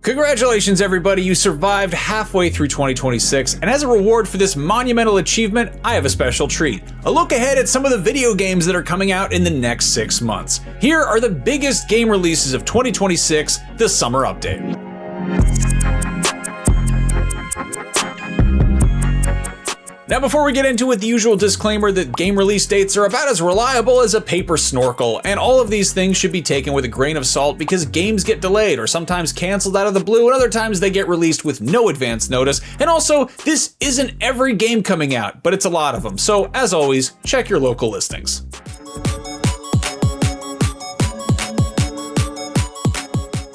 Congratulations everybody, you survived halfway through 2026, and as a reward for this monumental achievement, I have a special treat. A look ahead at some of the video games that are coming out in the next 6 months. Here are the biggest game releases of 2026, the Summer Update. Now before we get into it, the usual disclaimer that game release dates are about as reliable as a paper snorkel, and all of these things should be taken with a grain of salt because games get delayed or sometimes canceled out of the blue, and other times they get released with no advance notice. And also, this isn't every game coming out, but it's a lot of them, so as always, check your local listings.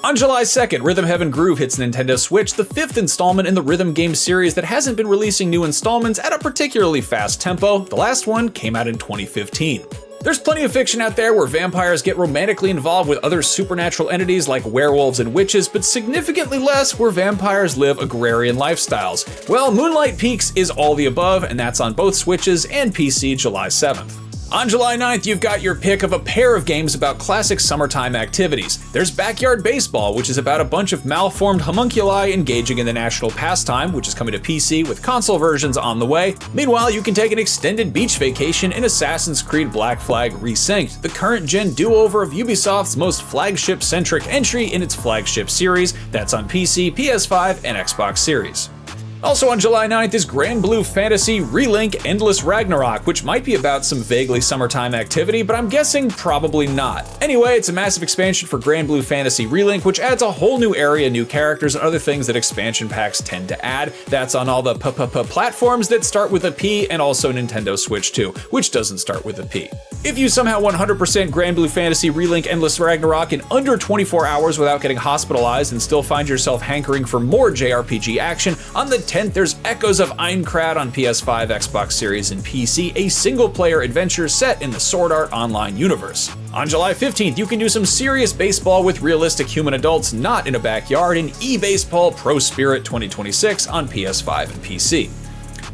On July 2nd, Rhythm Heaven Groove hits Nintendo Switch, the 5th installment in the rhythm game series that hasn't been releasing new installments at a particularly fast tempo. The last one came out in 2015. There's plenty of fiction out there where vampires get romantically involved with other supernatural entities like werewolves and witches, but significantly less where vampires live agrarian lifestyles. Well, Moonlight Peaks is all the above, and that's on both Switches and PC July 7th. On July 9th, you've got your pick of a pair of games about classic summertime activities. There's Backyard Baseball, which is about a bunch of malformed homunculi engaging in the national pastime, which is coming to PC with console versions on the way. Meanwhile, you can take an extended beach vacation in Assassin's Creed Black Flag Resynced, the current-gen do-over of Ubisoft's most flagship-centric entry in its flagship series. That's on PC, PS5, and Xbox Series. Also on July 9th is Grand Blue Fantasy Relink Endless Ragnarok, which might be about some vaguely summertime activity, but I'm guessing probably not. Anyway, it's a massive expansion for Grand Blue Fantasy Relink, which adds a whole new area, new characters, and other things that expansion packs tend to add. That's on all the platforms that start with a P, and also Nintendo Switch 2, which doesn't start with a P. If you somehow 100% Grand Blue Fantasy Relink Endless Ragnarok in under 24 hours without getting hospitalized and still find yourself hankering for more JRPG action, on the 10th there's Echoes of Aincrad on PS5, Xbox Series, and PC, a single-player adventure set in the Sword Art Online universe. On July 15th, you can do some serious baseball with realistic human adults not in a backyard in eBaseball Pro Spirit 2026 on PS5 and PC.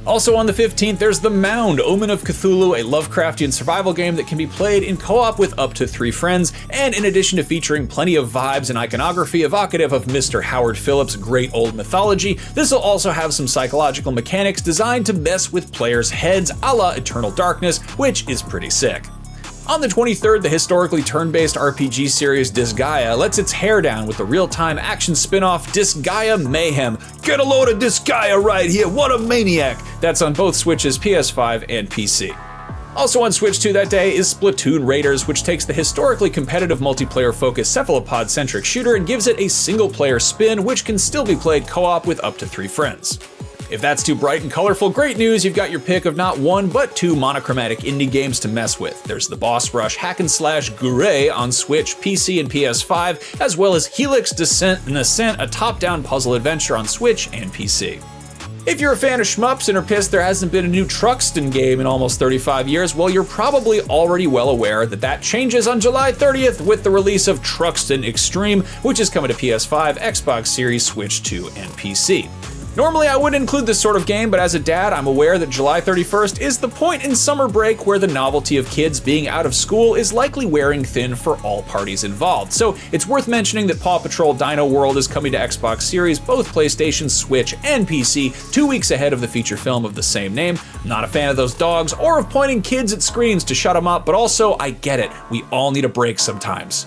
Also on the 15th, there's The Mound, Omen of Cthulhu, a Lovecraftian survival game that can be played in co-op with up to 3 friends, and in addition to featuring plenty of vibes and iconography evocative of Mr. Howard Phillips' great old mythology, this will also have some psychological mechanics designed to mess with players' heads a la Eternal Darkness, which is pretty sick. On the 23rd, the historically turn-based RPG series Disgaea lets its hair down with the real-time action spin-off Disgaea Mayhem. Get a load of Disgaea right here, what a maniac! That's on both Switches, PS5, and PC. Also on Switch 2 that day is Splatoon Raiders, which takes the historically competitive multiplayer-focused cephalopod-centric shooter and gives it a single-player spin, which can still be played co-op with up to 3 friends. If that's too bright and colorful, great news, you've got your pick of not one, but 2 monochromatic indie games to mess with. There's the Boss Rush Hack and Slash Gouray on Switch, PC, and PS5, as well as Helix Descent and Ascent, a top-down puzzle adventure on Switch and PC. If you're a fan of shmups and are pissed there hasn't been a new Truxton game in almost 35 years, well, you're probably already well aware that that changes on July 30th with the release of Truxton Extreme, which is coming to PS5, Xbox Series, Switch 2, and PC. Normally I wouldn't include this sort of game, but as a dad, I'm aware that July 31st is the point in summer break where the novelty of kids being out of school is likely wearing thin for all parties involved. So it's worth mentioning that Paw Patrol Dino World is coming to Xbox Series, both PlayStation, Switch, and PC, 2 weeks ahead of the feature film of the same name. I'm not a fan of those dogs or of pointing kids at screens to shut them up, but also I get it, we all need a break sometimes.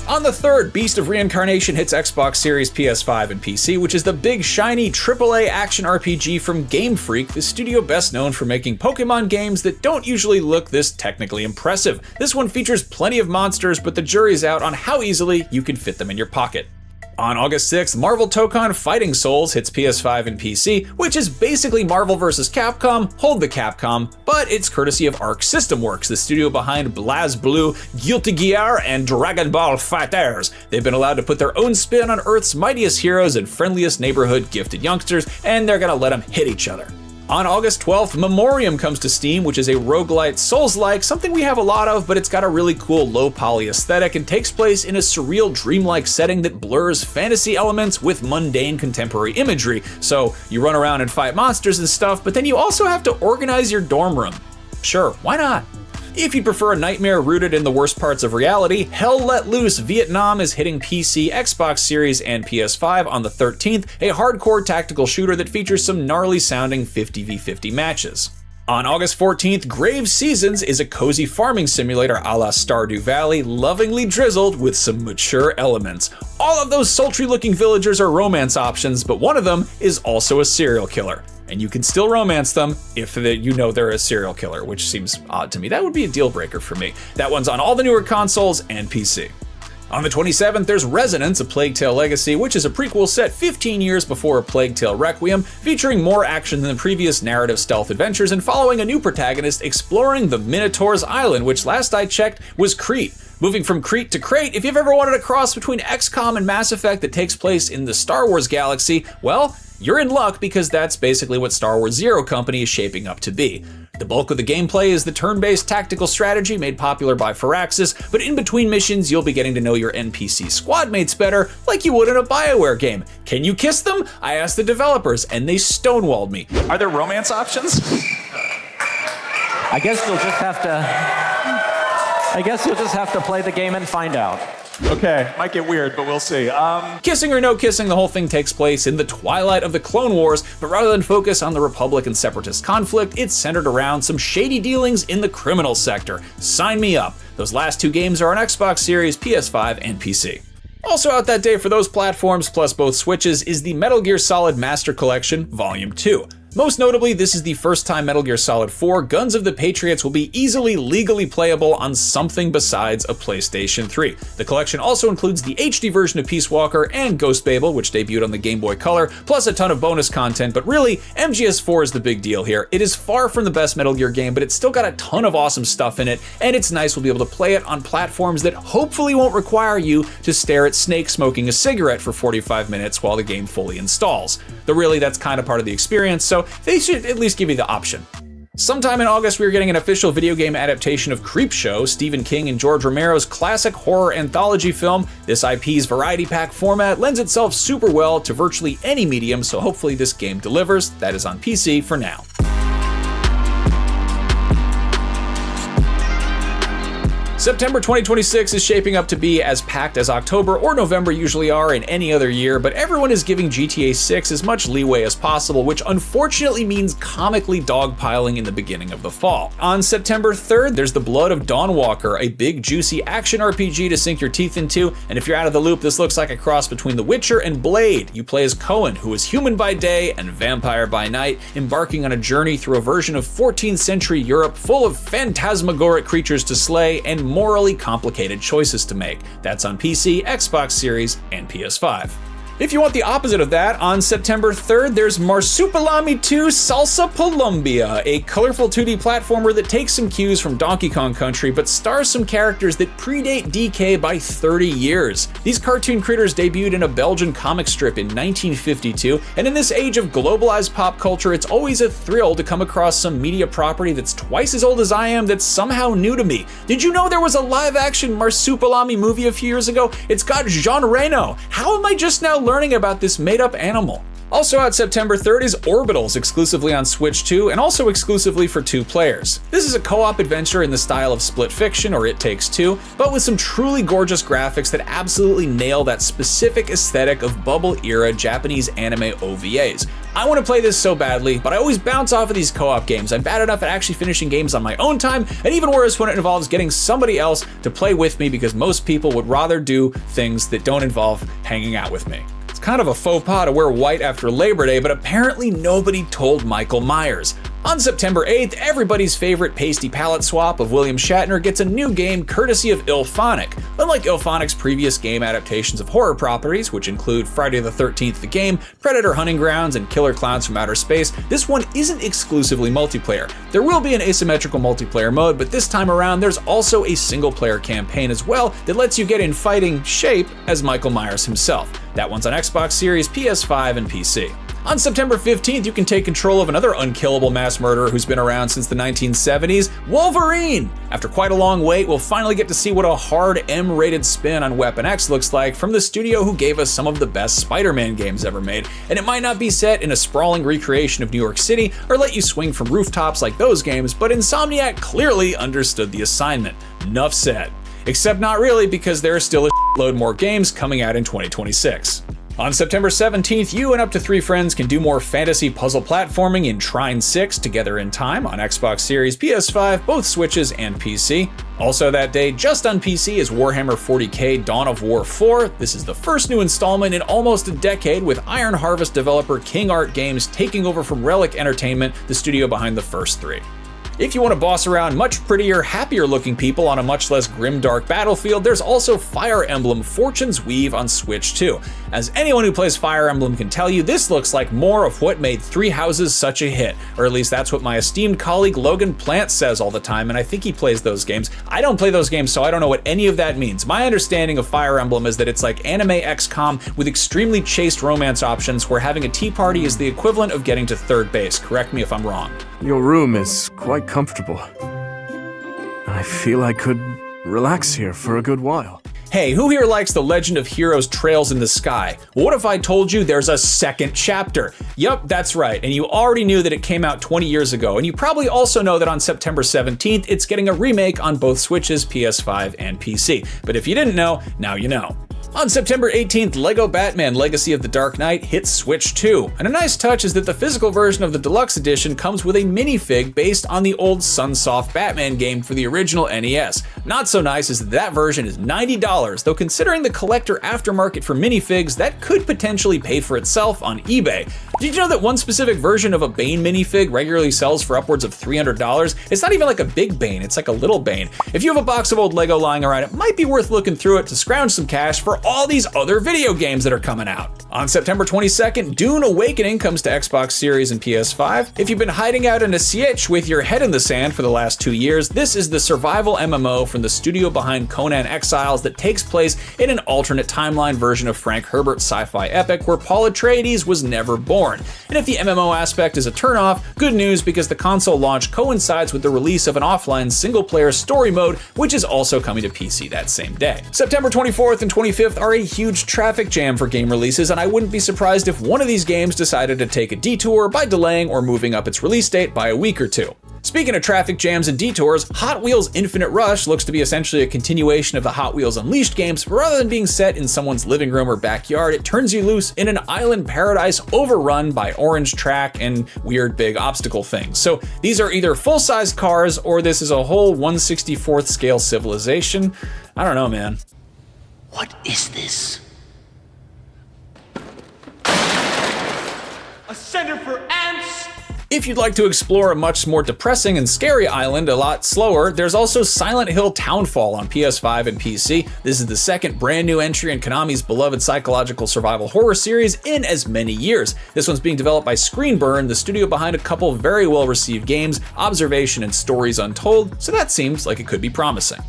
On the 3rd, Beast of Reincarnation hits Xbox Series, PS5, and PC, which is the big, shiny AAA action RPG from Game Freak, the studio best known for making Pokemon games that don't usually look this technically impressive. This one features plenty of monsters, but the jury's out on how easily you can fit them in your pocket. On August 6th, Marvel Tokon Fighting Souls hits PS5 and PC, which is basically Marvel vs. Capcom, hold the Capcom, but it's courtesy of Arc System Works, the studio behind BlazBlue, Guilty Gear, and Dragon Ball FighterZ. They've been allowed to put their own spin on Earth's mightiest heroes and friendliest neighborhood gifted youngsters, and they're gonna let them hit each other. On August 12th, Memoriam comes to Steam, which is a roguelite Souls-like, something we have a lot of, but it's got a really cool low-poly aesthetic and takes place in a surreal dreamlike setting that blurs fantasy elements with mundane contemporary imagery. So you run around and fight monsters and stuff, but then you also have to organize your dorm room. Sure, why not? If you prefer a nightmare rooted in the worst parts of reality, Hell Let Loose Vietnam is hitting PC, Xbox Series, and PS5 on the 13th, a hardcore tactical shooter that features some gnarly sounding 50v50 matches. On August 14th, Grave Seasons is a cozy farming simulator a la Stardew Valley, lovingly drizzled with some mature elements. All of those sultry-looking villagers are romance options, but one of them is also a serial killer. And you can still romance them if you know they're a serial killer, which seems odd to me. That would be a deal breaker for me. That one's on all the newer consoles and PC. On the 27th, there's Resonance, A Plague Tale Legacy, which is a prequel set 15 years before A Plague Tale Requiem, featuring more action than the previous narrative stealth adventures and following a new protagonist exploring the Minotaur's Island, which last I checked was Crete. Moving from Crete to Crate, if you've ever wanted a cross between XCOM and Mass Effect that takes place in the Star Wars galaxy, well, you're in luck because that's basically what Star Wars Zero Company is shaping up to be. The bulk of the gameplay is the turn-based tactical strategy made popular by Firaxis, but in between missions you'll be getting to know your NPC squad mates better, like you would in a BioWare game. Can you kiss them? I asked the developers, and they stonewalled me. Are there romance options? I guess you'll just have to play the game and find out. Okay, might get weird, but we'll see. Kissing or no kissing, the whole thing takes place in the twilight of the Clone Wars, but rather than focus on the Republic and Separatist conflict, it's centered around some shady dealings in the criminal sector. Sign me up. Those last two games are on Xbox Series, PS5, and PC. Also out that day for those platforms, plus both Switches, is the Metal Gear Solid Master Collection Volume 2. Most notably, this is the first time Metal Gear Solid 4 Guns of the Patriots will be easily legally playable on something besides a PlayStation 3. The collection also includes the HD version of Peace Walker and Ghost Babel, which debuted on the Game Boy Color, plus a ton of bonus content, but really, MGS4 is the big deal here. It is far from the best Metal Gear game, but it's still got a ton of awesome stuff in it, and it's nice we'll be able to play it on platforms that hopefully won't require you to stare at Snake smoking a cigarette for 45 minutes while the game fully installs. Though really, that's kind of part of the experience, so they should at least give you the option. Sometime in August, we are getting an official video game adaptation of Creepshow, Stephen King and George Romero's classic horror anthology film. This IP's variety pack format lends itself super well to virtually any medium, so hopefully this game delivers. That is on PC for now. September 2026 is shaping up to be as packed as October or November usually are in any other year, but everyone is giving GTA 6 as much leeway as possible, which unfortunately means comically dogpiling in the beginning of the fall. On September 3rd, there's The Blood of Dawnwalker, a big juicy action RPG to sink your teeth into, and if you're out of the loop, this looks like a cross between The Witcher and Blade. You play as Cohen, who is human by day and vampire by night, embarking on a journey through a version of 14th century Europe full of phantasmagoric creatures to slay and morally complicated choices to make. That's on PC, Xbox Series, and PS5. If you want the opposite of that, on September 3rd, there's Marsupilami 2 Salsa Colombia, a colorful 2D platformer that takes some cues from Donkey Kong Country, but stars some characters that predate DK by 30 years. These cartoon critters debuted in a Belgian comic strip in 1952, and in this age of globalized pop culture, it's always a thrill to come across some media property that's twice as old as I am that's somehow new to me. Did you know there was a live-action Marsupilami movie a few years ago? It's got Jean Reno. How am I just now learning about this made-up animal? Also out September 3rd is Orbitals, exclusively on Switch 2 and also exclusively for 2 players. This is a co-op adventure in the style of Split Fiction or It Takes Two, but with some truly gorgeous graphics that absolutely nail that specific aesthetic of bubble-era Japanese anime OVAs. I want to play this so badly, but I always bounce off of these co-op games. I'm bad enough at actually finishing games on my own time, and even worse when it involves getting somebody else to play with me because most people would rather do things that don't involve hanging out with me. Kind of a faux pas to wear white after Labor Day, but apparently nobody told Michael Myers. On September 8th, everybody's favorite pasty palette swap of William Shatner gets a new game courtesy of IllFonic. Unlike IllFonic's previous game adaptations of horror properties, which include Friday the 13th the Game, Predator Hunting Grounds, and Killer Clowns from Outer Space, this one isn't exclusively multiplayer. There will be an asymmetrical multiplayer mode, but this time around there's also a single-player campaign as well that lets you get in fighting shape as Michael Myers himself. That one's on Xbox Series, PS5, and PC. On September 15th, you can take control of another unkillable mass murderer who's been around since the 1970s, Wolverine! After quite a long wait, we'll finally get to see what a hard M-rated spin on Weapon X looks like from the studio who gave us some of the best Spider-Man games ever made, and it might not be set in a sprawling recreation of New York City or let you swing from rooftops like those games, but Insomniac clearly understood the assignment. Nuff said. Except not really, because there are still a load more games coming out in 2026. On September 17th, you and up to 3 friends can do more fantasy puzzle platforming in Trine 6 Together in Time on Xbox Series, PS5, both Switches, and PC. Also that day, just on PC, is Warhammer 40k Dawn of War 4. This is the first new installment in almost a decade, with Iron Harvest developer King Art Games taking over from Relic Entertainment, the studio behind the first 3. If you want to boss around much prettier, happier looking people on a much less grimdark battlefield, there's also Fire Emblem Fortune's Weave on Switch too. As anyone who plays Fire Emblem can tell you, this looks like more of what made Three Houses such a hit, or at least that's what my esteemed colleague Logan Plant says all the time, and I think he plays those games. I don't play those games, so I don't know what any of that means. My understanding of Fire Emblem is that it's like anime XCOM with extremely chaste romance options where having a tea party is the equivalent of getting to third base. Correct me if I'm wrong. Your room is quite comfortable. I feel I could relax here for a good while. Hey, who here likes the Legend of Heroes Trails in the Sky? Well, what if I told you there's a second chapter? Yup, that's right, and you already knew that it came out 20 years ago, and you probably also know that on September 17th, it's getting a remake on both Switches, PS5, and PC. But if you didn't know, now you know. On September 18th, LEGO Batman Legacy of the Dark Knight hits Switch 2, and a nice touch is that the physical version of the deluxe edition comes with a minifig based on the old Sunsoft Batman game for the original NES. Not so nice is that version is $90, though considering the collector aftermarket for minifigs, that could potentially pay for itself on eBay. Did you know that one specific version of a Bane minifig regularly sells for upwards of $300? It's not even like a big Bane, it's like a little Bane. If you have a box of old LEGO lying around, it might be worth looking through it to scrounge some cash for all these other video games that are coming out. On September 22nd, Dune Awakening comes to Xbox Series and PS5. If you've been hiding out in a sitch with your head in the sand for the last 2 years, this is the survival MMO from the studio behind Conan Exiles that takes place in an alternate timeline version of Frank Herbert's sci-fi epic where Paul Atreides was never born. And if the MMO aspect is a turnoff, good news because the console launch coincides with the release of an offline single-player story mode, which is also coming to PC that same day. September 24th and 25th are a huge traffic jam for game releases, and I wouldn't be surprised if one of these games decided to take a detour by delaying or moving up its release date by a week or two. Speaking of traffic jams and detours, Hot Wheels Infinite Rush looks to be essentially a continuation of the Hot Wheels Unleashed games, but rather than being set in someone's living room or backyard, it turns you loose in an island paradise overrun by orange track and weird big obstacle things. So these are either full-size cars or this is a whole 1/64th scale civilization. I don't know, man. What is this? A center for ants? If you'd like to explore a much more depressing and scary island a lot slower, there's also Silent Hill Townfall on PS5 and PC. This is the second brand new entry in Konami's beloved psychological survival horror series in as many years. This one's being developed by Screenburn, the studio behind a couple very well received games, Observation and Stories Untold, so that seems like it could be promising.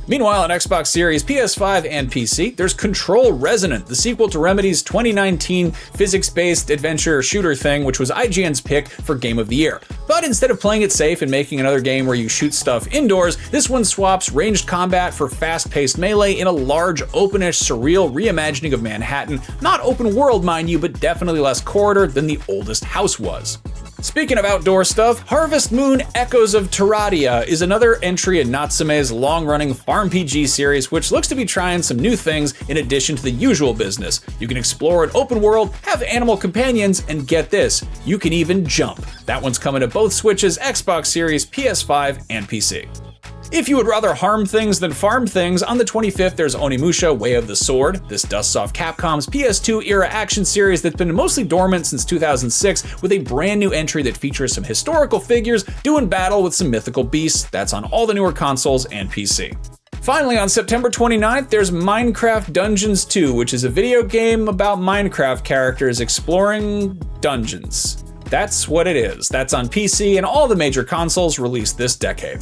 Meanwhile, on Xbox Series, PS5, and PC, there's Control Resonant, the sequel to Remedy's 2019 physics-based adventure shooter thing, which was IGN's pick for Game of the Year. But instead of playing it safe and making another game where you shoot stuff indoors, this one swaps ranged combat for fast-paced melee in a large, openish, surreal reimagining of Manhattan. Not open world, mind you, but definitely less corridor than the oldest house was. Speaking of outdoor stuff, Harvest Moon Echoes of Terradia is another entry in Natsume's long-running Farm PG series, which looks to be trying some new things in addition to the usual business. You can explore an open world, have animal companions, and get this, you can even jump. That one's coming to both Switches, Xbox Series, PS5, and PC. If you would rather harm things than farm things, on the 25th there's Onimusha Way of the Sword. This dusts off Capcom's PS2 era action series that's been mostly dormant since 2006 with a brand new entry that features some historical figures doing battle with some mythical beasts. That's on all the newer consoles and PC. Finally, on September 29th, there's Minecraft Dungeons 2, which is a video game about Minecraft characters exploring dungeons. That's what it is. That's on PC and all the major consoles released this decade.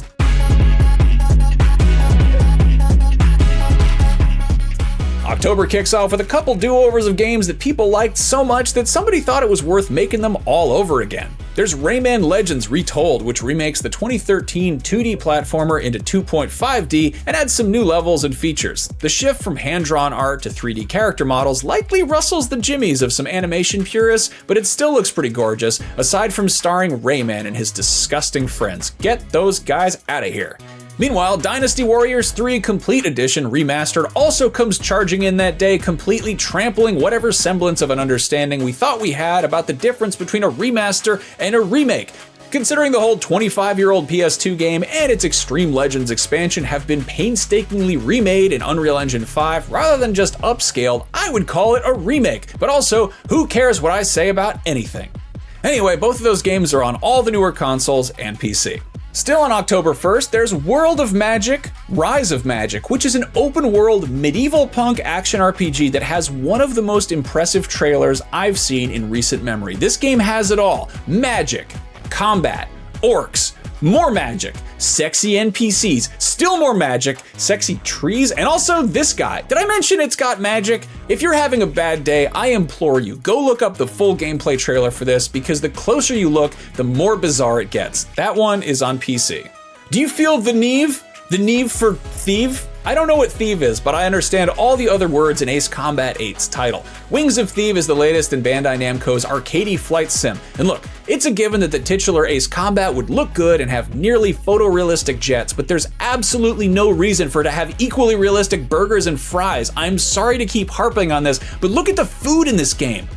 October kicks off with a couple do-overs of games that people liked so much that somebody thought it was worth making them all over again. There's Rayman Legends Retold, which remakes the 2013 2D platformer into 2.5D and adds some new levels and features. The shift from hand-drawn art to 3D character models likely rustles the jimmies of some animation purists, but it still looks pretty gorgeous, aside from starring Rayman and his disgusting friends. Get those guys out of here. Meanwhile, Dynasty Warriors 3 Complete Edition Remastered also comes charging in that day, completely trampling whatever semblance of an understanding we thought we had about the difference between a remaster and a remake. Considering the whole 25-year-old PS2 game and its Extreme Legends expansion have been painstakingly remade in Unreal Engine 5 rather than just upscaled, I would call it a remake. But also, who cares what I say about anything? Anyway, both of those games are on all the newer consoles and PC. Still on October 1st, there's World of Magic: Rise of Magic, which is an open-world medieval punk action RPG that has one of the most impressive trailers I've seen in recent memory. This game has it all: magic, combat, orcs, more magic, sexy NPCs, still more magic, sexy trees, and also this guy. Did I mention it's got magic? If you're having a bad day, I implore you, go look up the full gameplay trailer for this, because the closer you look, the more bizarre it gets. That one is on PC. Do you feel the Neve? The Neve for thief? I don't know what Thief is, but I understand all the other words in Ace Combat 8's title. Wings of Thief is the latest in Bandai Namco's arcadey flight sim. And look, it's a given that the titular Ace Combat would look good and have nearly photorealistic jets, but there's absolutely no reason for it to have equally realistic burgers and fries. I'm sorry to keep harping on this, but look at the food in this game.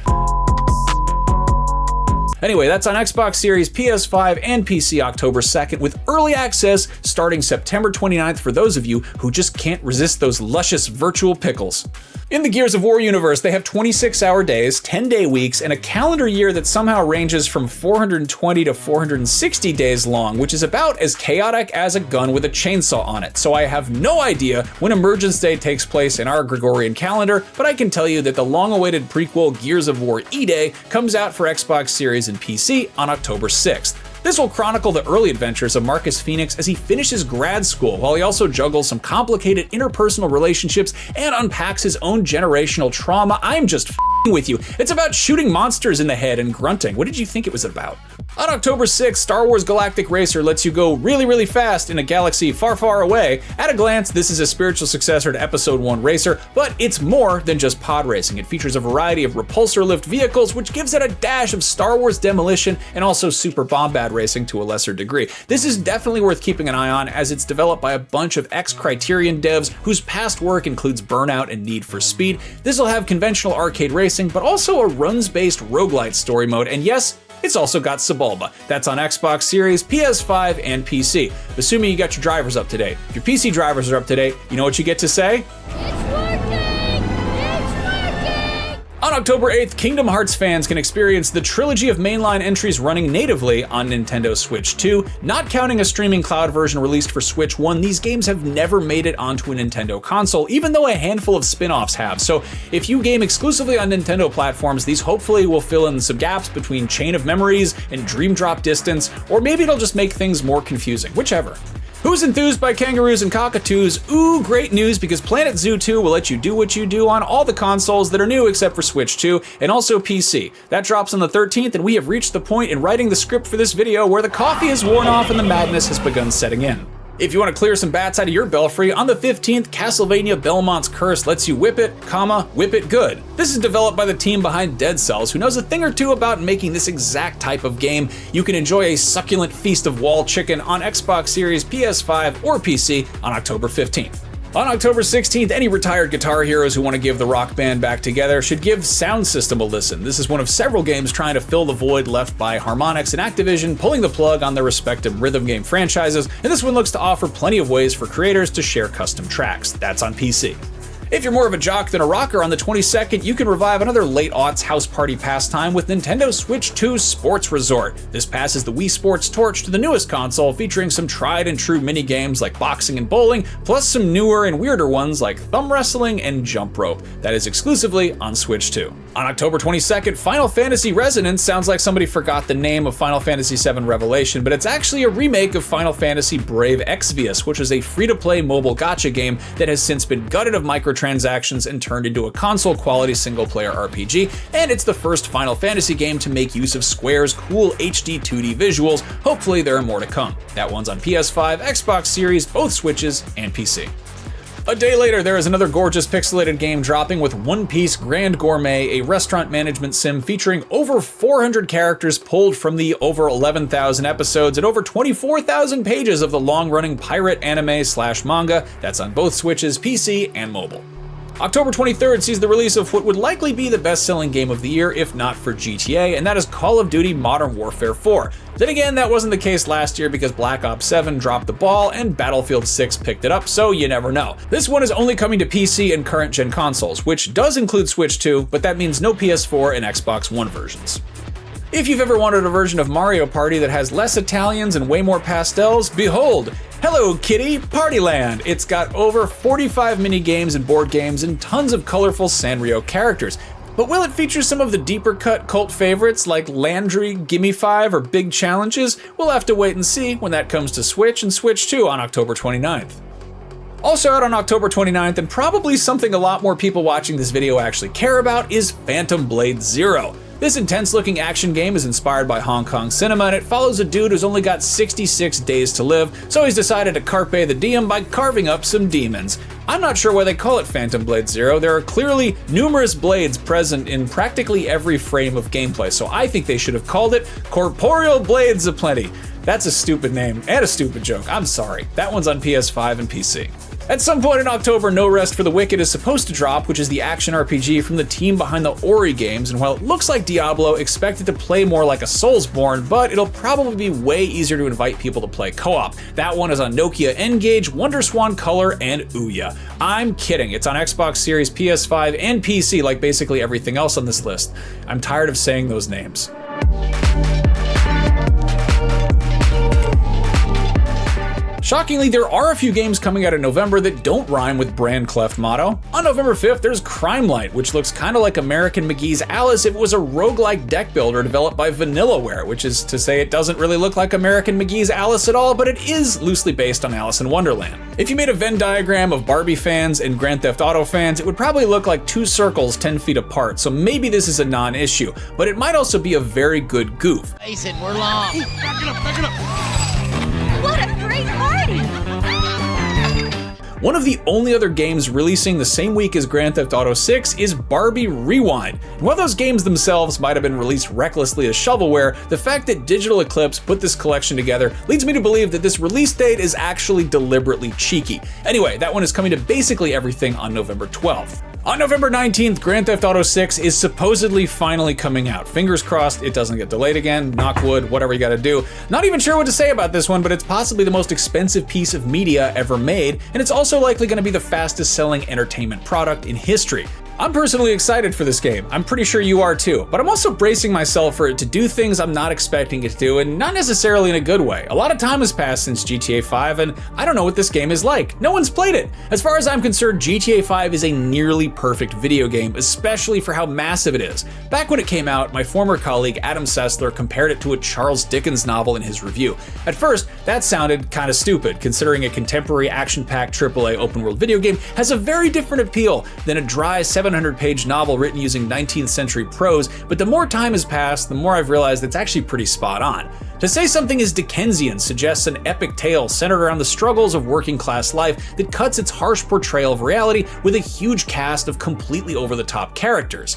Anyway, that's on Xbox Series, PS5, and PC October 2nd, with early access starting September 29th for those of you who just can't resist those luscious virtual pickles. In the Gears of War universe, they have 26-hour days, 10-day weeks, and a calendar year that somehow ranges from 420 to 460 days long, which is about as chaotic as a gun with a chainsaw on it. So I have no idea when Emergence Day takes place in our Gregorian calendar, but I can tell you that the long-awaited prequel Gears of War E-Day comes out for Xbox Series and PC on October 6th. This will chronicle the early adventures of Marcus Phoenix as he finishes grad school, while he also juggles some complicated interpersonal relationships and unpacks his own generational trauma. I'm just f***ing with you. It's about shooting monsters in the head and grunting. What did you think it was about? On October 6th, Star Wars Galactic Racer lets you go really, really fast in a galaxy far, far away. At a glance, this is a spiritual successor to Episode 1 Racer, but it's more than just pod racing. It features a variety of repulsor lift vehicles, which gives it a dash of Star Wars demolition and also Super Bombad racing to a lesser degree. This is definitely worth keeping an eye on, as it's developed by a bunch of ex-Criterion devs whose past work includes Burnout and Need for Speed. This will have conventional arcade racing, but also a runs-based roguelite story mode, and yes, it's also got Sebulba. That's on Xbox Series, PS5, and PC. Assuming you got your drivers up to date. If your PC drivers are up to date, you know what you get to say? It's working! It's working! On October 8th, Kingdom Hearts fans can experience the trilogy of mainline entries running natively on Nintendo Switch 2. Not counting a streaming cloud version released for Switch 1, these games have never made it onto a Nintendo console, even though a handful of spin-offs have. So if you game exclusively on Nintendo platforms, these hopefully will fill in some gaps between Chain of Memories and Dream Drop Distance, or maybe it'll just make things more confusing, whichever. Who's enthused by kangaroos and cockatoos? Ooh, great news, because Planet Zoo 2 will let you do what you do on all the consoles that are new except for Switch 2 and also PC. That drops on the 13th, and we have reached the point in writing the script for this video where the coffee has worn off and the madness has begun setting in. If you want to clear some bats out of your belfry, on the 15th, Castlevania Belmont's Curse lets you whip it, whip it good. This is developed by the team behind Dead Cells, who knows a thing or two about making this exact type of game. You can enjoy a succulent feast of wall chicken on Xbox Series, PS5, or PC on October 15th. On October 16th, any retired guitar heroes who want to give the rock band back together should give Sound System a listen. This is one of several games trying to fill the void left by Harmonix and Activision pulling the plug on their respective rhythm game franchises, and this one looks to offer plenty of ways for creators to share custom tracks. That's on PC. If you're more of a jock than a rocker, on the 22nd, you can revive another late-aughts house party pastime with Nintendo Switch 2 Sports Resort. This passes the Wii Sports torch to the newest console, featuring some tried-and-true mini-games like boxing and bowling, plus some newer and weirder ones like thumb wrestling and jump rope. That is exclusively on Switch 2. On October 22nd, Final Fantasy Resonance sounds like somebody forgot the name of Final Fantasy VII Revelation, but it's actually a remake of Final Fantasy Brave Exvius, which is a free-to-play mobile gacha game that has since been gutted of microtransactions microtransactions and turned into a console-quality single-player RPG, and it's the first Final Fantasy game to make use of Square's cool HD 2D visuals. Hopefully there are more to come. That one's on PS5, Xbox Series, both Switches, and PC. A day later, there is another gorgeous pixelated game dropping with One Piece Grand Gourmet, a restaurant management sim featuring over 400 characters pulled from the over 11,000 episodes and over 24,000 pages of the long-running pirate anime/manga that's on both Switches, PC, and mobile. October 23rd sees the release of what would likely be the best-selling game of the year if not for GTA, and that is Call of Duty Modern Warfare 4. Then again, that wasn't the case last year because Black Ops 7 dropped the ball and Battlefield 6 picked it up, so you never know. This one is only coming to PC and current-gen consoles, which does include Switch 2, but that means no PS4 and Xbox One versions. If you've ever wanted a version of Mario Party that has less Italians and way more pastels, behold! Hello Kitty, Partyland! It's got over 45 mini-games and board games and tons of colorful Sanrio characters. But will it feature some of the deeper cut cult favorites like Landry, Gimme 5, or Big Challenges? We'll have to wait and see when that comes to Switch and Switch 2 on October 29th. Also out on October 29th, and probably something a lot more people watching this video actually care about, is Phantom Blade Zero. This intense-looking action game is inspired by Hong Kong cinema, and it follows a dude who's only got 66 days to live, so he's decided to carpe the diem by carving up some demons. I'm not sure why they call it Phantom Blade Zero. There are clearly numerous blades present in practically every frame of gameplay, so I think they should have called it Corporeal Blades Aplenty. That's a stupid name and a stupid joke. I'm sorry. That one's on PS5 and PC. At some point in October, No Rest for the Wicked is supposed to drop, which is the action RPG from the team behind the Ori games, and while it looks like Diablo, expect it to play more like a Soulsborne, but it'll probably be way easier to invite people to play co-op. That one is on Nokia N-Gage, WonderSwan Color, and Ouya. I'm kidding, it's on Xbox Series, PS5, and PC like basically everything else on this list. I'm tired of saying those names. Shockingly, there are a few games coming out in November that don't rhyme with brand cleft motto. On November 5th, there's Crimelight, which looks kinda like American McGee's Alice if it was a roguelike deck builder developed by Vanillaware, which is to say it doesn't really look like American McGee's Alice at all, but it is loosely based on Alice in Wonderland. If you made a Venn diagram of Barbie fans and Grand Theft Auto fans, it would probably look like two circles 10 feet apart, so maybe this is a non-issue, but it might also be a very good goof. Face it, we're long. What a great party! One of the only other games releasing the same week as Grand Theft Auto 6 is Barbie Rewind. And while those games themselves might have been released recklessly as shovelware, the fact that Digital Eclipse put this collection together leads me to believe that this release date is actually deliberately cheeky. Anyway, that one is coming to basically everything on November 12th. On November 19th, Grand Theft Auto 6 is supposedly finally coming out. Fingers crossed it doesn't get delayed again, knock wood, whatever you gotta do. Not even sure what to say about this one, but it's possibly the most expensive piece of media ever made, and it's also likely gonna be the fastest selling entertainment product in history. I'm personally excited for this game. I'm pretty sure you are too, but I'm also bracing myself for it to do things I'm not expecting it to do, and not necessarily in a good way. A lot of time has passed since GTA 5, and I don't know what this game is like. No one's played it. As far as I'm concerned, GTA 5 is a nearly perfect video game, especially for how massive it is. Back when it came out, my former colleague Adam Sessler compared it to a Charles Dickens novel in his review. At first, that sounded kinda stupid, considering a contemporary action-packed AAA open-world video game has a very different appeal than a dry 700-page novel written using 19th century prose, but the more time has passed, the more I've realized it's actually pretty spot on. To say something is Dickensian suggests an epic tale centered around the struggles of working class life that cuts its harsh portrayal of reality with a huge cast of completely over-the-top characters.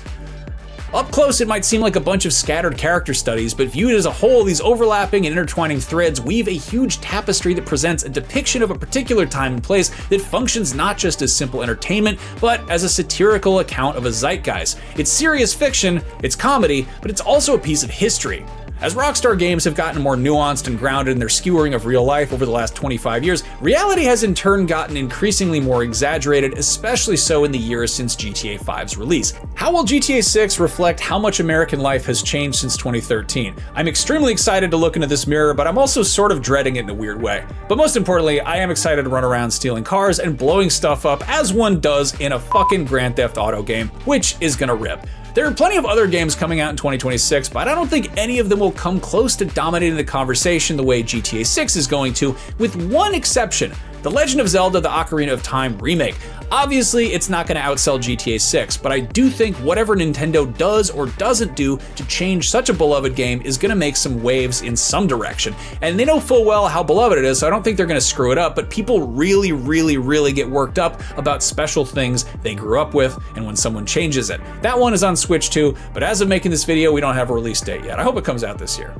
Up close, it might seem like a bunch of scattered character studies, but viewed as a whole, these overlapping and intertwining threads weave a huge tapestry that presents a depiction of a particular time and place that functions not just as simple entertainment, but as a satirical account of a zeitgeist. It's serious fiction, it's comedy, but it's also a piece of history. As Rockstar games have gotten more nuanced and grounded in their skewering of real life over the last 25 years, reality has in turn gotten increasingly more exaggerated, especially so in the years since GTA 5's release. How will GTA 6 reflect how much American life has changed since 2013? I'm extremely excited to look into this mirror, but I'm also sort of dreading it in a weird way. But most importantly, I am excited to run around stealing cars and blowing stuff up as one does in a fucking Grand Theft Auto game, which is gonna rip. There are plenty of other games coming out in 2026, but I don't think any of them will come close to dominating the conversation the way GTA 6 is going to, with one exception. The Legend of Zelda: The Ocarina of Time remake. Obviously, it's not going to outsell GTA 6, but I do think whatever Nintendo does or doesn't do to change such a beloved game is going to make some waves in some direction. And they know full well how beloved it is, so I don't think they're going to screw it up, but people really get worked up about special things they grew up with and when someone changes it. That one is on Switch too, but as of making this video, we don't have a release date yet. I hope it comes out this year.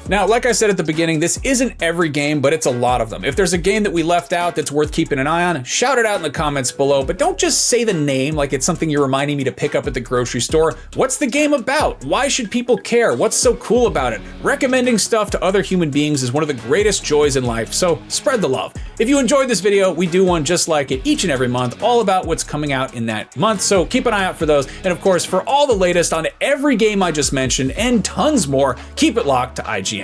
Now, like I said at the beginning, this isn't every game, but it's a lot of them. If there's a game that we left out that's worth keeping an eye on, shout it out in the comments below, but don't just say the name like it's something you're reminding me to pick up at the grocery store. What's the game about? Why should people care? What's so cool about it? Recommending stuff to other human beings is one of the greatest joys in life, so spread the love. If you enjoyed this video, we do one just like it each and every month, all about what's coming out in that month, so keep an eye out for those. And of course, for all the latest on every game I just mentioned and tons more, keep it locked to IGN.